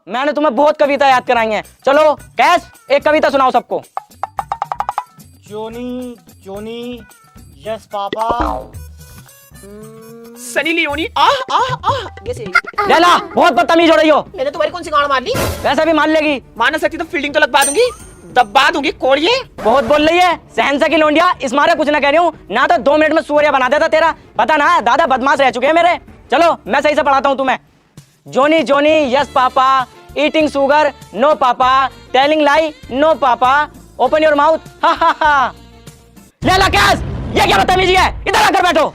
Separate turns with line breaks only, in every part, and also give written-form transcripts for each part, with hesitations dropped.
मैंने तुम्हें बहुत कविता याद कराई हैं। चलो कैस, एक कविता सुनाओ सबको।
जोनी जोनी यस पापा,
सनी लियोनी आह आह आह।
कैसे?
लैला बहुत बदतमीज हो रही हो।
मैंने तुम्हारी कौन सी गाड़ मार ली?
वैसे भी मान लेगी।
मान न सकती तो फील्डिंग तो लगवा दूंगी, दबा दूंगी कोड़िए।
बहुत बोल रही है सहनसा की लोंडिया, इस मारे कुछ ना कह रही हूँ ना, तो 2 मिनट में सूर्य बना देता तेरा। पता ना दादा बदमाश रह चुके हैं मेरे। चलो मैं सही से पढ़ाता हूँ तुम्हें। Johny Johny yes papa, eating sugar no papa, telling lie no papa, open your mouth हा हा हा। लैला कैस, ये क्या बदतमीजी है? इधर आकर बैठो।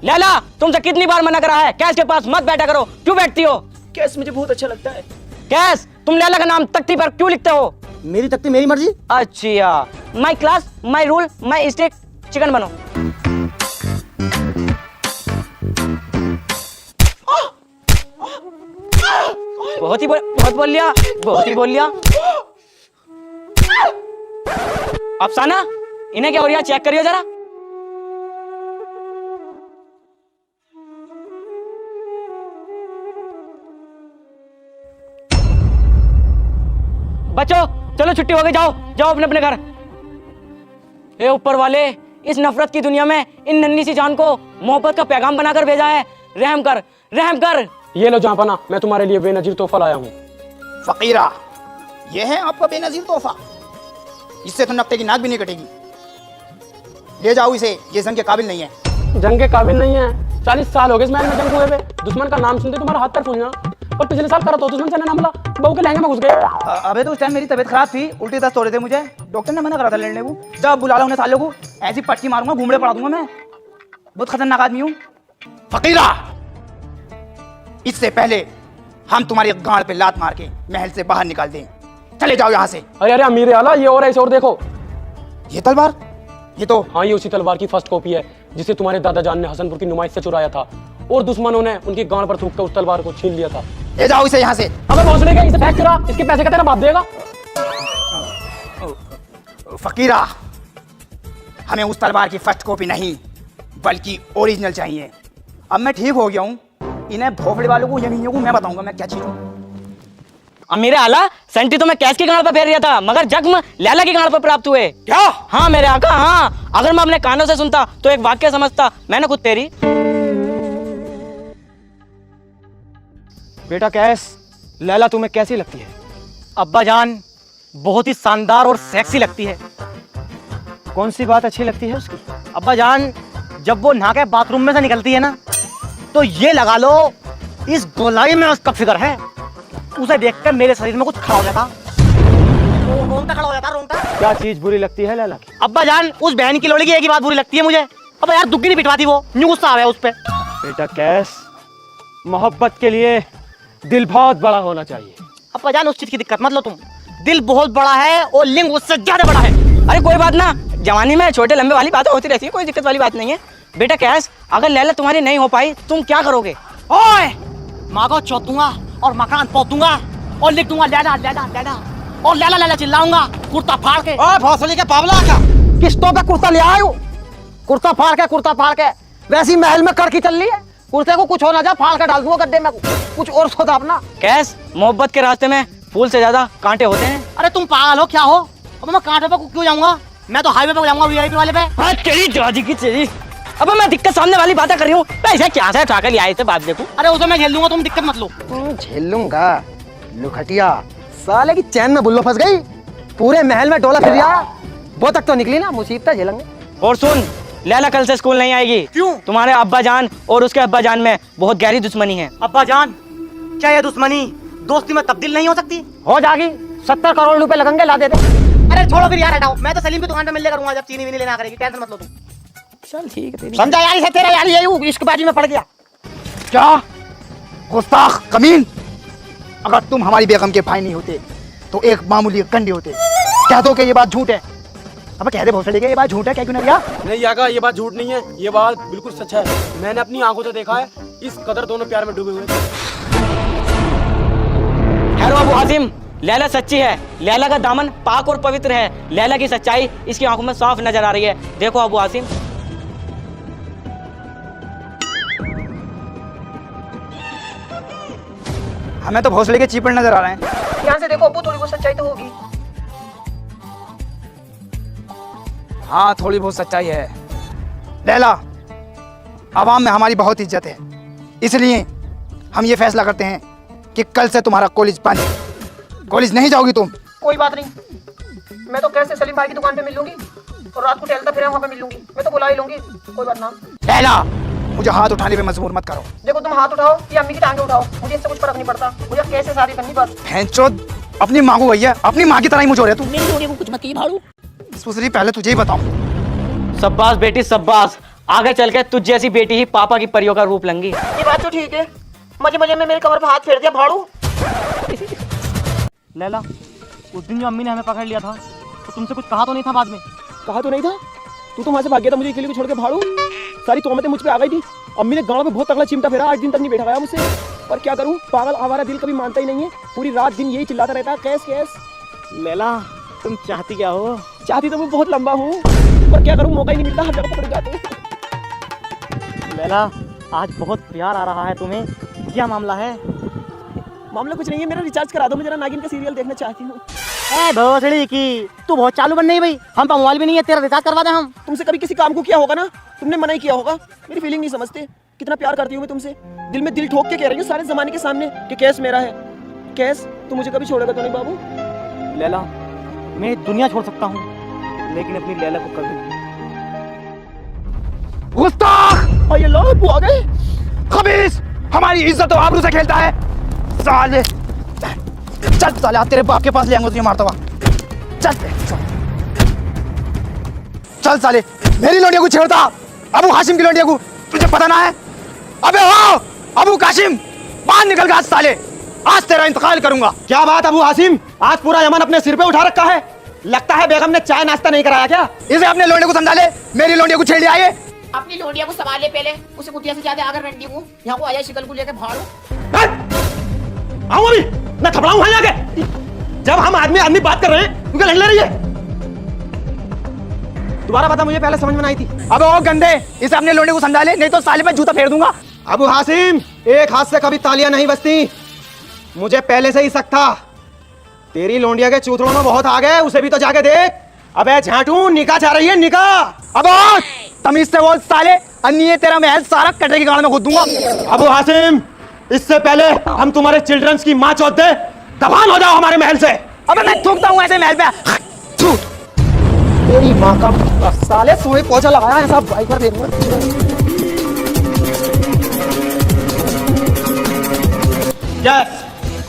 लैला तुमसे कितनी बार मना करा है कैस के पास मत बैठा करो, क्यों बैठती हो?
कैस मुझे बहुत अच्छा लगता है।
कैस तुम लैला का नाम तख्ती पर क्यों लिखते हो?
मेरी तख्ती मेरी मर्जी।
अच्छा, my class my rule my stick, chicken बनो। बहुत बोल लिया, बहुत ही बोल लिया। अफसाना इन्हें क्या हो रहा है, चेक करियो जरा। बच्चों चलो छुट्टी हो गई, जाओ जाओ अपने अपने घर। ए ऊपर वाले, इस नफरत की दुनिया में इन नन्ही सी जान को मोहब्बत का पैगाम बनाकर भेजा है। रहम कर, रहम कर।
ये लो जहाँपना, मैं तुम्हारे लिए बेनजीर तोहफा लाया हूँ।
फकीरा, ये है आपका बेनजीर तोहफा। इससे तो नक्ते की नाक भी नहीं कटेगी। ले जाओ इसे, ये जंग के काबिल नहीं है।
जंग के काबिल नहीं है? 40 साल हो गए इस महल में जंग हुए हुए। दुश्मन का नाम सुनते तुम्हारा हाथ पैर फूलना। और पिछले साल करा तो दुश्मन से ना हमला, बहू के लहंगे में घुस गए।
अबे तो उस टाइम मेरी तबीयत खराब थी, उल्टी दस्त हो रहे थे मुझे, डॉक्टर ने मना करा था लड़ने को। जब बुला ला उन्हें सालों को, ऐसी पट्टी मारूंगा, घूमड़े पड़ा दूंगा मैं। बहुत खतरनाक आदमी हूँ। फकीरा, इससे पहले हम तुम्हारी गांड पे लात मार के महल से बाहर निकाल दें, चले जाओ यहाँ से।
अरे अरे अमीर आला, ये और ऐसे और देखो।
ये तलवार, ये तो
हाँ, ये उसी तलवार की फर्स्ट कॉपी है जिसे तुम्हारे दादा जान ने हसनपुर की नुमाइश से चुराया था, और दुश्मनों ने उनकी गांड पर थूक कर उस तलवार को छीन लिया था।
ले जाओ इसे यहाँ से।
अबे भोसले का, इसे फेंक चुरा, इसके पैसे का तेरा बाप देगा।
फकीरा, हमें उस तलवार की फर्स्ट कॉपी नहीं बल्कि ओरिजिनल चाहिए। अब मैं ठीक हो गया हूँ, इन्हें भोफड़े वालों को, यमीनियों को मैं बताऊंगा मैं क्या चीज हूँ।
अब मेरे आला सेंटी तो मैं कैस की गांड पर फेर दिया था, मगर जख्म लैला की गांड पर प्राप्त हुए।
क्या?
हाँ मेरे आका, हाँ। अगर मैं अपने कानों से सुनता तो एक वाक्य समझता, मैंने खुद तेरी।
बेटा कैस, लैला तुम्हें कैसी लगती है? अब्बा जान बहुत ही शानदार और सेक्सी लगती है। कौन सी बात अच्छी लगती है उसकी? अब्बा जान, जब वो नहा के बाथरूम में से निकलती है ना, तो ये लगा लो इस गोलाई में उसका फिगर है। उसे देखकर मेरे शरीर में कुछ खड़ा हो जाता, रोंगटा खड़ा हो जाता, रोंगटा। क्या चीज बुरी लगती है लैला की? अब्बा जान, उस बहन की लोड़ी की एक ही बात बुरी लगती है मुझे। अब यार दुग्गी नहीं पिटवाती वो, न्यू गुस्सा आ गया उस पे। बेटा कैस, मोहब्बत के लिए दिल बहुत बड़ा होना चाहिए। अब्बा जान, उस चीज की दिक्कत मत लो तुम। दिल बहुत बड़ा है और लिंग उससे ज्यादा बड़ा है।
अरे कोई बात ना, जवानी में छोटे लंबे वाली बातें होती रहती है, कोई दिक्कत वाली बात नहीं है। बेटा कैस, अगर लैला तुम्हारी नहीं हो पाई तुम क्या करोगे?
ओए, माँ को चौथ दूंगा और मकान पोत दूंगा और लिख दूंगा लैला लैला लैला, और लैला लैला चिल्लाऊंगा कुर्ता फाड़ के। ओए भौसली के पावला का, किस्तों पे कुर्ता ले आयो, कुर्ता फाड़ के, कुर्ता फाड़ के। वैसी महल में कड़की चल रही है, कुर्ते को कुछ हो ना जाए फाड़ के डाल दूंगा गड्ढे में, कुछ और सोचा अपना।
कैस, मोहब्बत के रास्ते में फूल से ज्यादा कांटे होते हैं।
अरे तुम पागल हो क्या हो? अब मैं कांटे पे क्यों जाऊंगा? मैं तो हाईवे पे जाऊंगा, वीआईपी वाले पे।
हाँ तेरी जाजी की तेरी। अब मैं दिक्कत सामने वाली बातें कर रही हूँ, पैसे क्या से उठा कर लिया इसे बात देखूं।
अरे उसे मैं झेल लूंगा, तुम दिक्कत मत लो।
झेल लूंगा लुखटिया, साले की चैन में बुल्लो फंस गई। पूरे महल में डोला फिर रहा, वो तक तो निकली ना, मुसीबत झेलेंगे।
और सुन, लैला कल से स्कूल नहीं आएगी।
क्यों?
तुम्हारे अब्बा जान और उसके अब्बा जान में बहुत गहरी दुश्मनी है।
अब्बा जान, क्या ये दुश्मनी दोस्ती में तब्दील नहीं हो सकती? हो जाएगी, 70 करोड़ रुपए लगेंगे, ला दे दे। अरे छोड़ो फिर यार, हटाओ। मैं तो सलीम की दुकान पे मिलने करूंगा जब चीनी वीनी लेना करेगी, टेंशन मत लो तुम।
चल ठीक है,
समझा यार, इसे तेरा यार यही इश्क बाजी में पड़ गया।
क्या गुस्ताख कमीन, अगर तुम हमारी बेगम के भाई नहीं होते तो एक मामूली कंडे होते। कह दो कि ये बात झूठ है। अब कह दे भोसड़ी के ये बात झूठ है, क्या क्यों नहीं?
नहीं आगा, ये बात झूठ नहीं है, ये बात बिल्कुल सच है। मैंने अपनी आंखों से देखा है, इस कदर दोनों प्यार में डूबे हुए थे।
हैरो अबू हासिम, लैला सच्ची है, लैला का दामन पाक और पवित्र है। लैला की सच्चाई इसकी आंखों में साफ नजर आ रही है। देखो अबू हासिम।
हमें तो भोसले के चीपड़ नजर आ रहे हैं।
ध्यान से देखो अब्बू, थोड़ी बहुत सच्चाई तो होगी।
हाँ, थोड़ी बहुत सच्चाई है। लैला, आवाम में हमारी बहुत इज्जत है, इसलिए हम ये फैसला करते हैं कि कल से तुम्हारा कॉलेज बंद। कॉलेज नहीं जाओगी तुम।
कोई बात नहीं, मैं तो कैसे सलीम भाई की दुकान पे मिल लूंगी और रात को टहलता फिर वहाँ पे मिल लूंगी। मैं तो बुला ही लूंगी, कोई बात ना।
लैला, मुझे हाथ उठाने पे मजबूर मत करो।
देखो तुम हाथ उठाओ या अम्मी की टांगे उठाओ, मुझे इससे कुछ फर्क नहीं पड़ता। मुझे कैसे शादी करनी बस।
भैंचोद, अपनी माँ को भैया, अपनी माँ की तरह ही मुझे हो रहा है तू।
मेरी लोड़ियों को कुछ मत कहिए भाड़ू।
सुसरी, पहले तुझे ही बताऊं।
शाबाश बेटी शाबाश, आगे चल के तुझ जैसी बेटी ही पापा की परियों का रूप लेंगी।
ये बात तो ठीक है, मजे मजे में मेरे कमर पे हाथ फेर दिया भाड़ू।
लैला, उस दिन जो अम्मी ने हमें पकड़ लिया था तो तुमसे कुछ कहा तो नहीं था बाद में?
कहा तो नहीं था, तू तो वहां से भाग गया था मुझे अकेले को छोड़ के भाड़ू। सारी तोहमतें मुझ पे आ गई थी। अम्मी ने गांव में बहुत तगड़ा चिमटा फेरा, 8 दिन तक नहीं बैठा गया मुझसे। पर क्या करूं, पागल आवारा दिल कभी मानता ही नहीं है, पूरी रात दिन यही चिल्लाता रहता है कैस कैस।
लैला, तुम चाहती क्या हो?
चाहती तो मैं बहुत लंबा हूँ, पर क्या करूं, मौका ही नहीं मिलता, हर जगह पकड़ जाते हैं।
लैला, आज बहुत प्यार आ रहा है तुम्हें, क्या मामला है?
मामला कुछ नहीं है, मेरा रिचार्ज करा दो, मैं जरा नागिन का सीरियल देखना चाहती हूँ।
ए भोसड़ी की, तू बहुत चालू बन नहीं भाई। हम पास मोबाइल भी नहीं है, तेरा रिचार्ज करवा दे हम।
तुमसे कभी किसी काम को किया होगा ना, तुमने मना ही किया होगा। मेरी फीलिंग नहीं समझते, कितना प्यार करती हूँ मैं तुमसे। दिल में दिल ठोक के कह रही हूँ सारे जमाने के सामने कि कैस मेरा है। कैस, तू मुझे कभी छोड़ेगा तो नहीं बाबू?
लैला, मैं दुनिया छोड़ सकता हूँ लेकिन अपनी लैला को कभी नहीं।
गुस्ताख,
और ये लो, अब्बू आ गए।
खबीस, हमारी इज्जत और आबरू से खेलता है साले। चल साले, आज तेरे बाप के पास ले आऊंगा तुझे मारता हुआ। चल चल साले, मेरी लोंडिया को छेड़ता अबू हाशिम की लोंडिया को, तुझे पता ना है? अबे हो अबू काशिम, बाहर निकल गया साले, आज तेरा इंतकाल करूंगा।
क्या बात अबू हाशिम, आज पूरा यमन अपने सिर पे उठा रखा है। लगता है बेगम ने चाय नाश्ता नहीं कराया क्या?
इसे अपने लोंडिया को समझा ले, मेरी लोंडिया को छेड़ लिया ये।
अपनी लोड़िया को संभाले पहले, उसे कुटिया से ज्यादा आगर रंडी हूँ। यहाँ को आ जाए शिकल को लेकर भाड़ू।
आओ अभी, मैं थपड़ाऊं है आगे। जब हम आदमी आदमी बात कर रहे हैं, तू क्या लड़ रही है? दोबारा बता, मुझे पहले समझ में नहीं थी।
अब ओ गंदे, इसे अपने लोंडिया को समझा ले, नहीं तो साले पे जूता फेर दूंगा।
अबू हासिम, एक हाथ से कभी तालियां नहीं बजती। मुझे पहले से ही शक था, तेरी लोंडिया के चूतरों में बहुत आ गए, उसे भी तो जाके देख। अबे झाटू, निकाह चाह रही है निकाह।
अब तमीज से बोल साले, अन्य तेरा महल सारा कटरे की गाड़ में खोद दूंगा।
अबू हासिम, इससे पहले हम तुम्हारे चिल्ड्रंस की माँ चौथ दे, दबान हो जाओ हमारे महल से।
अबे मैं थूकता हूँ ऐसे महल पे। झूठ।
तेरी माँ का साले, सोए पोछा लगाया है सब भाई पर देखना। यस,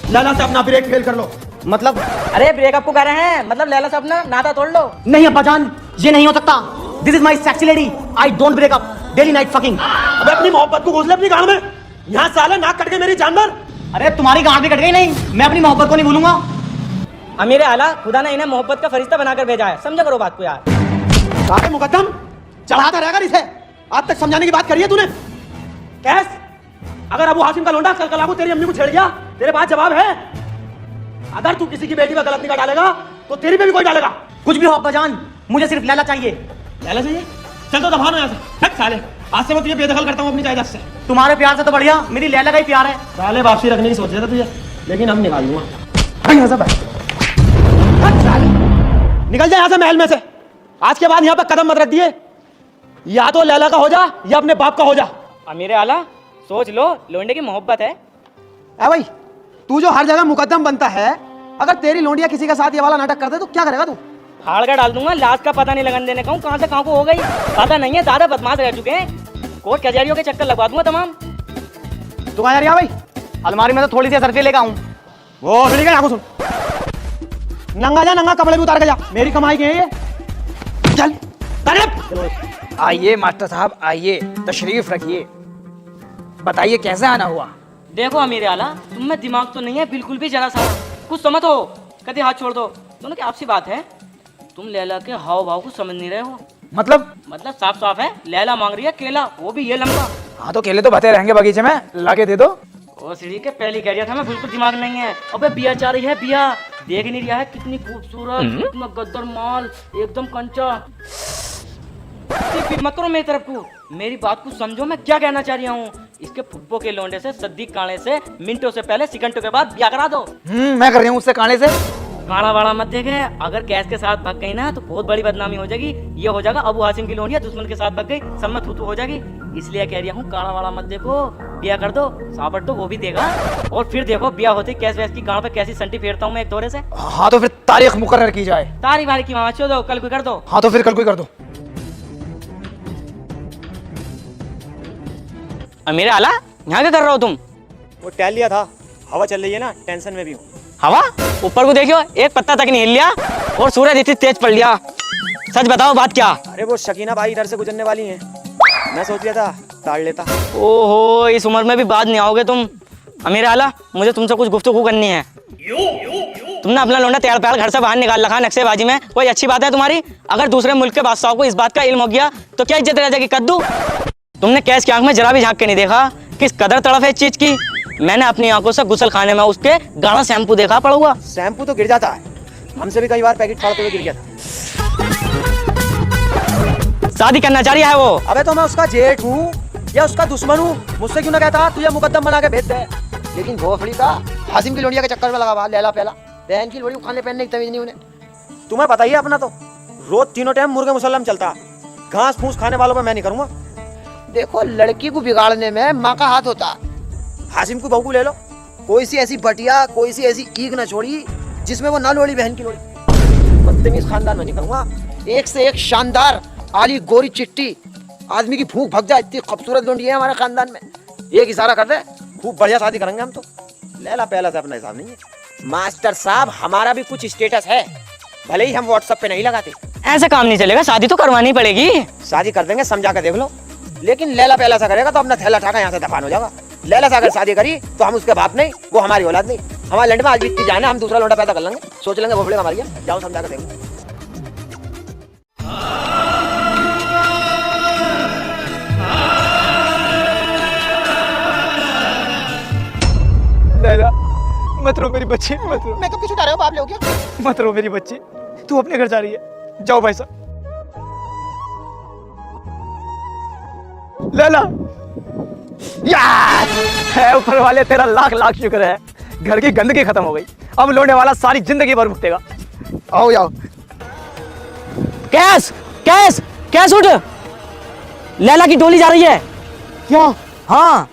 लैला से अपना ब्रेक फेल कर लो।
मतलब?
अरे ब्रेकअप को कह रहे हैं, मतलब लैला से अपना नाता तोड़ लो।
नहीं अब्बा जान, ये नहीं हो सकता। This is my sexy lady, I don't break up, daily night fucking.
अबे अपनी मोहब्बत को घोंस ले अपनी गाड़ में। यहाँ साले नाक कट गई मेरी जानवर।
अरे तुम्हारी गांड भी कट गई नहीं, मैं अपनी मोहब्बत को नहीं भूलूंगा।
अमीर आला, खुदा ने इन्हें मोहब्बत का फरिश्ता बनाकर भेजा है, समझा करो बात को यार।
साले मुकद्दम, चढ़ाता रहेगा इसे। आज तक समझाने की बात करी है तूने? कैस, अगर अबू हाशिम का लोंडा कल को तेरी अम्मी को छेड़ गया, तेरे पास जवाब है। अगर तू किसी की बेटी पर गलत निगाह डालेगा तो तेरी पे भी कोई डालेगा।
कुछ भी हो अब्बा जान, मुझे सिर्फ लैला चाहिए।
लैला चाहिए? चल तो दफा ना यहाँ से। हट साले, आज से मैं तुझे बेदखल करता हूँ अपनी जायदाद से।
तुम्हारे प्यार से तो बढ़िया मेरी लैला का ही प्यार है।
पहले वापसी रखने की सोच रहा था तुझे, लेकिन हम निकाल दूंगा। यहाँ से बैठ। हट साले, निकल जा यहाँ से महल में से। आज के बाद यहाँ पर कदम मत रख दिए। या तो लैला का हो जा या अपने बाप का हो जा।
अमीर आला, सोच लो, लोंडे की मोहब्बत है।
भाई, तू जो हर जगह मुकद्दम बनता है, अगर तेरी लोंडिया किसी के साथ ये वाला नाटक कर दे तो क्या करेगा तू?
फाड़ कर डाल दूंगा, लाश का पता नहीं लगन देने का हूँ, कहाँ से कहाँ को हो गई पता नहीं है। ज्यादा बदमाश रह चुके हैं, कोर्ट कचहरियों के चक्कर लगवा दूंगा तमाम।
तू कहाँ जा रही है भाई?
अलमारी में तो थोड़ी सी सरफी लेकर आऊं।
वो फिर क्या सुन, नंगा जा, नंगा कपड़े भी उतार के जा, मेरी कमाई की है ये। चल
आइए मास्टर साहब, आइए, तशरीफ रखिए, बताइए कैसे आना हुआ?
देखो अमीर आला, तुम में दिमाग तो नहीं है बिल्कुल भी, जरा सा कुछ समझ हो, कभी हाथ छोड़ दो। दोनों की आपसी बात है, तुम लैला के हाव भाव को समझ नहीं रहे हो।
मतलब
साफ साफ है, लैला मांग रही है केला, वो भी ये लंबा।
हाँ तो केले तो भते रहेंगे बगीचे में, लाके दे दो।
ओ सीढ़ी के पहले कह रहा था मैं, बिल्कुल दिमाग नहीं है। अबे बिया चाह रही है, बिया देख नहीं रहा है, कितनी खूबसूरत, कितना गद्दर माल, एकदम कंचा। फिर मत करो मेरी तरफ को, मेरी बात को समझो मैं क्या कहना चाह रहा हूँ। इसके फुप्पो के लोंडे से, सद्दीक काणे से मिनटों से पहले, सेकंडों के बाद ब्याह करा दो।
मैं कर रही हूँ उससे काने से।
काला वाला मत देखे, अगर कैश के साथ भाग गई ना तो बहुत बड़ी बदनामी हो जाएगी। ये हो जाएगा अबू हासिम की लोंडिया दुश्मन के साथ भाग गई, सब में थू हो जाएगी। इसलिए कह रही हूँ काला वाला मत देखो, ब्याह कर दो। साबट तो वो भी देगा, और फिर देखो ब्याह होती कैश वैस की गांव पे कैसी संटी फेरता हूँ मैं एक दौरे से।
हाँ तो फिर तारीख मुकर्रर की जाए।
तारीख वारी की मामा दो, कल को कर दो।
हाँ तो फिर कल कोई कर दो।
मेरे आला यहाँ क्या कर रहे हो तुम?
वो टहल लिया था, हवा चल रही है ना, टेंशन में भी हूँ।
हवा? ऊपर को देखियो, एक पत्ता तक नहीं हिल लिया, और सूरज इतनी तेज पड़ लिया। सच बताओ बात क्या?
अरे वो शकीना भाई इधर से गुजरने वाली हैं, मैं सोच लिया था ताड़ लेता।
ओहो, इस उम्र में भी बात नहीं आओगे तुम। अमीर आला, मुझे तुमसे कुछ गुफ्तगू करनी है। तुमने अपना लौंडा तैयार प्यार घर से बाहर निकाल रखा नक्शेबाजी में, कोई अच्छी बात है तुम्हारी? अगर दूसरे मुल्क के बादशाहों को इस बात का इल्म हो गया तो क्या इज्जत रह जाएगी कद्दू? तुमने कैश की आंख में जरा भी झांक के नहीं देखा किस कदर तड़फ है इस चीज की। मैंने अपनी आंखों से गुसल खाने में उसके गाढ़ा शैम्पू देखा पड़ा हुआ।
शैम्पू तो गिर जाता है, हमसे भी कई बार पैकेट फाड़ते हुए गिर गया था।
शादी करना चाह रही है वो?
अबे तो मैं उसका जेठ हूँ या उसका दुश्मन हूँ, मुझसे क्यों ना कहता तुझे मुकद्दम बना के भेज दे।
लेकिन भोसड़ी का हासिम की लोडिया के चक्कर में लगा हुआ लैला पहला, बहन की लोड़ी को खाने पहनने की तमीज नहीं उन्हें।
तुम्हें पता ही है अपना, तो रोज तीनों टाइम मुर्गे मुसल्लम चलता, घास फूस खाने वालों पर मैं नहीं करूंगा।
देखो लड़की को बिगाड़ने में माँ का हाथ होता।
हासिम को बहू को ले लो, कोई सी ऐसी बटिया, कोई सी ऐसी ईग न छोड़ी जिसमें वो ना लोड़ी बहन की लोड़ी। बदतमीज खानदान में नहीं करूंगा।
एक से एक शानदार आली गोरी चिट्टी, आदमी की भूख भग जाए, इतनी खूबसूरत लोंडी है हमारे खानदान में। एक इशारा कर दे,
खूब बढ़िया शादी करेंगे हम तो। लैला पहला से अपना हिसाब नहीं है।
मास्टर साहब हमारा भी कुछ स्टेटस है, भले ही हम व्हाट्सएप पे नहीं लगाते।
ऐसे काम नहीं चलेगा, शादी तो करवानी पड़ेगी।
शादी कर देंगे, समझा कर देख लो।
लेकिन लैला पहला सा करेगा तो अपना थैला उठाकर यहाँ से दफान हो जाएगा। लैला से अगर शादी करी तो हम उसके बाप नहीं, वो हमारी औलाद नहीं। हमारे लंड में आज भी इतनी जान है, हम दूसरा लौंडा पैदा कर लेंगे, सोच लेंगे भोपड़े हमारी है। जाओ समझा कर देंगे।
लैला मत रो मेरी बच्ची, मत रो।
मैं कब किसी उठा रहे हो बाप लोग क्या?
मत रो मेरी बच्ची, तू अपने घर जा रही है, जाओ भाई साहब। लैला यार, है ऊपर वाले तेरा लाख लाख शुक्र है, घर की गंदगी खत्म हो गई। अब लोने वाला सारी जिंदगी भर भुगतेगा।
आओ जाओ।
कैश कैश कैश उठ, लैला की डोली जा रही है।
क्या?
हाँ।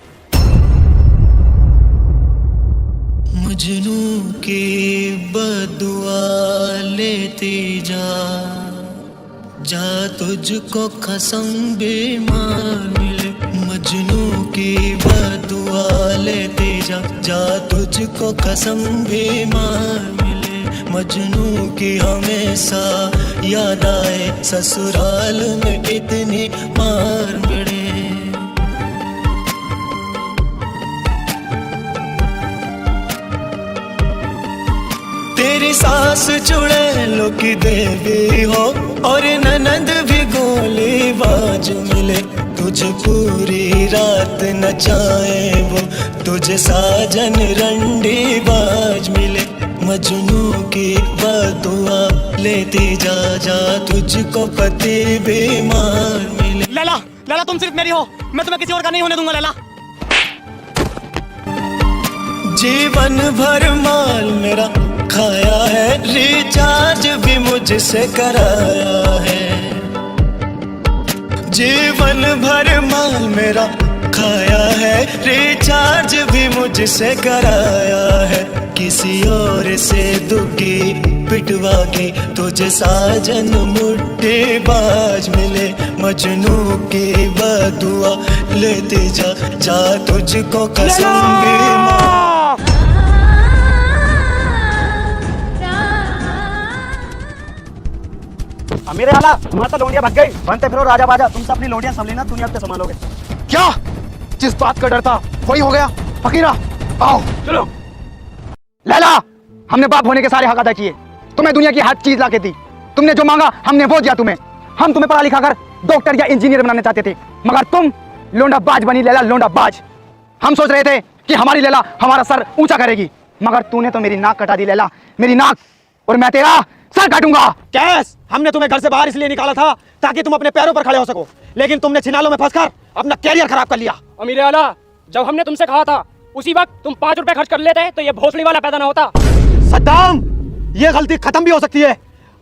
मजनू की बदुआ लेती जा तुझको कसम बेमार मिले। मजनू की बदुआ लेती जा तुझको कसम बेमार मिले। मजनू की हमेशा याद आए, ससुराल में इतनी मार मिले। तेरी सास चुड़ैलों की देवी हो और ननद भी गोली बाज मिले। तुझे पूरी रात नचाए वो, तुझे साजन रंडी बाज मिले। मजनू की बदुआ लेती जा तुझको पति बीमार मिले।
लैला, लैला तुम सिर्फ मेरी हो, मैं तुम्हें किसी और का नहीं होने दूंगा लैला।
जीवन भर माल मेरा खाया है, रिचार्ज भी मुझसे कराया है। जीवन भर माल मेरा खाया है, रिचार्ज भी मुझसे कराया है। किसी और से दुखी पिटवा के तुझे साजन मुट्ठी बाज मिले। मजनू की बदुआ लेते जा तुझको कसम बेमार।
मेरे आला, तुम्हारा तो लोंडिया भाग गई। बनते फिरो राजा बाजा, तुमसे अपनी लोंडिया संभ लेना, दुनिया पे संभालोगे।
क्या? जिस बात का डर था वही हो गया। फकीरा आओ
चलो।
लैला, हमने बाप होने के सारे हक अदा किए, तुम्हें दुनिया की हर चीज ला के दी। तुमने जो मांगा हमने वो दिया तुम्हें। हम तुम्हें पढ़ा लिखा कर डॉक्टर या इंजीनियर बनाना चाहते थे, मगर तुम लोंडा बाज बनी लैला, लोंडा बाज। हम सोच रहे थे कि हमारी लैला हमारा सर ऊंचा करेगी, मगर तूने तो मेरी नाक कटा दी लैला, मेरी नाक। और मैं तेरा सर काटूंगा।
कैस, हमने तुम्हें घर से बाहर इसलिए निकाला था ताकि तुम अपने पैरों पर खड़े हो सको, लेकिन तुमने छिनालों में फंसकर अपना कैरियर खराब कर लिया।
अमीर आला, जब हमने तुमसे कहा था उसी वक्त तुम 5 रुपए खर्च कर लेते तो ये भोसड़ी वाला पैदा ना होता।
सद्दाम, ये गलती खत्म भी हो सकती है।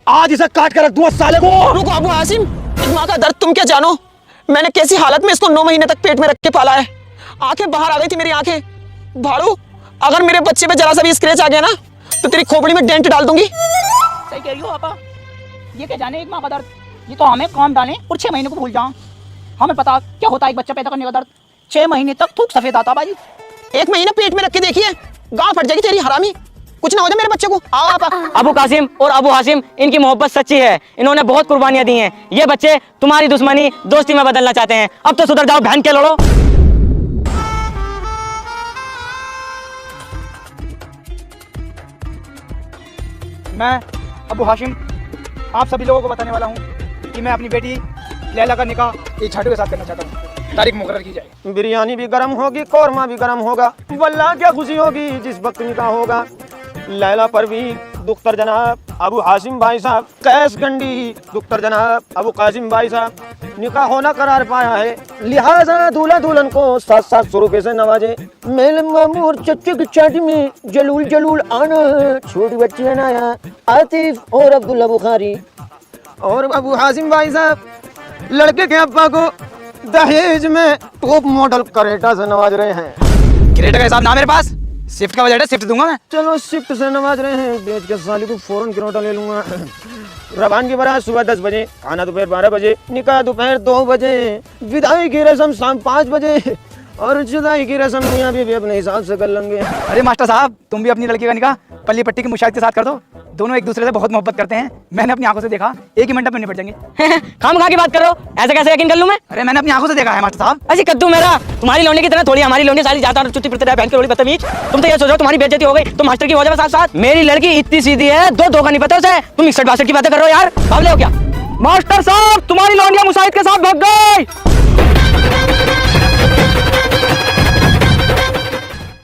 आज इसे काट कर रख दूंगा साले को।
रुको अबू हासिम, इस माँ का दर्द तुम क्या जानो। मैंने कैसी हालत में इसको 9 महीने तक पेट में रख के पाला है। आंखें बाहर आ गई थी मेरी आंखें। भाड़ू, अगर मेरे बच्चे पे जरा सा भी स्क्रैच आ गया ना तो तेरी खोपड़ी में डेंट डाल दूंगी।
सही कह रही हो पापा, ये क्या जाने एक माँ का दर्द, ये तो हमें काम डाले और 6 महीने को भूल जाओ। हमें पता क्या होता है एक बच्चा पैदा करने का दर्द। 6 महीने तक थूक सफेद आता भाई।
1 महीना पेट में रख के देखिए, गाँव फट जाएगी तेरी हरामी। कुछ ना हो जाए मेरे बच्चे को। आओ आप।
अबू कासिम और अबू हासिम, इनकी मोहब्बत सच्ची है। इन्होंने बहुत कुर्बानियां दी हैं। ये बच्चे तुम्हारी दुश्मनी दोस्ती में बदलना चाहते हैं। अब तो सुधर जाओ, बहन के लड़ो।
मैं अबू हाशिम आप सभी लोगों को बताने वाला हूँ कि मैं अपनी बेटी लैला का निकाह एक छाटू के साथ करना चाहता हूँ। तारीख मुकर्रर की जाए।
बिरयानी भी गर्म होगी, कौरमा भी गर्म होगा। वल्लाह क्या खुशी होगी जिस वक्त निकाह होगा। लैला परवीन दुख्तर जनाब अबू हाशिम भाई साहब, कैस गंडी दुख्तर जनाब अबू कासिम भाई साहब, निकाह होना करार पाया है। लिहाजा दूल्हा दुल्हन को 700 रुपए से नवाजे। मेल मामूर चच्चे की चाटी में जलूल जलूल आना, छोटी बच्ची अनाया आतिफ और अब्दुल्ला बुखारी और अबू हाशिम भाई साहब लड़के के अब्बा को दहेज में टॉप मॉडल करेटा से नवाज रहे हैं।
क्रेटा का हिसाब ना मेरे पास, शिफ्ट का बजट है, शिफ्ट दूंगा मैं।
चलो शिफ्ट से नवाज रहे हैं, बेच के साली को फौरन किरोटा ले लूंगा। रवान की बारात सुबह 10 बजे, खाना दोपहर 12 बजे, निकाह दोपहर 2 बजे, विदाई की रस्म शाम 5 बजे और जुदाई की रस्म मियां बीवी अपने हिसाब से कर लेंगे।
अरे मास्टर साहब, तुम भी अपनी लड़की का निकाह पल्ली पट्टी की मुशाहिद के साथ कर दो। दोनों एक दूसरे से बहुत मोहब्बत करते हैं। मैंने अपनी आंखों से देखा, एक ही मंडप में निपट जाएंगे।
खामखा की बात कर रहे हो, ऐसे कैसे यकीन कर लूं मैं?
अरे मैंने अपनी आंखों से देखा है मास्टर साहब।
अजी कद्दू मेरा, तुम्हारी लौंडे की तरह थोड़ी हमारी लौंडे सारी जाता चुट्टी फिरते रहे, बहन की लोड़ी बदतमीज। तुम तो ये सोचो तुम्हारी बेइज्जती हो गई तो मास्टर की हो जाए साथ साथ। मेरी लड़की इतनी सीधी है, दो का नहीं पता उसे। तुम 61-62 की बातें कर रहे हो यार, बावले हो क्या? मास्टर साहब, तुम्हारी लौंडिया मुशाहिद के साथ भाग गई।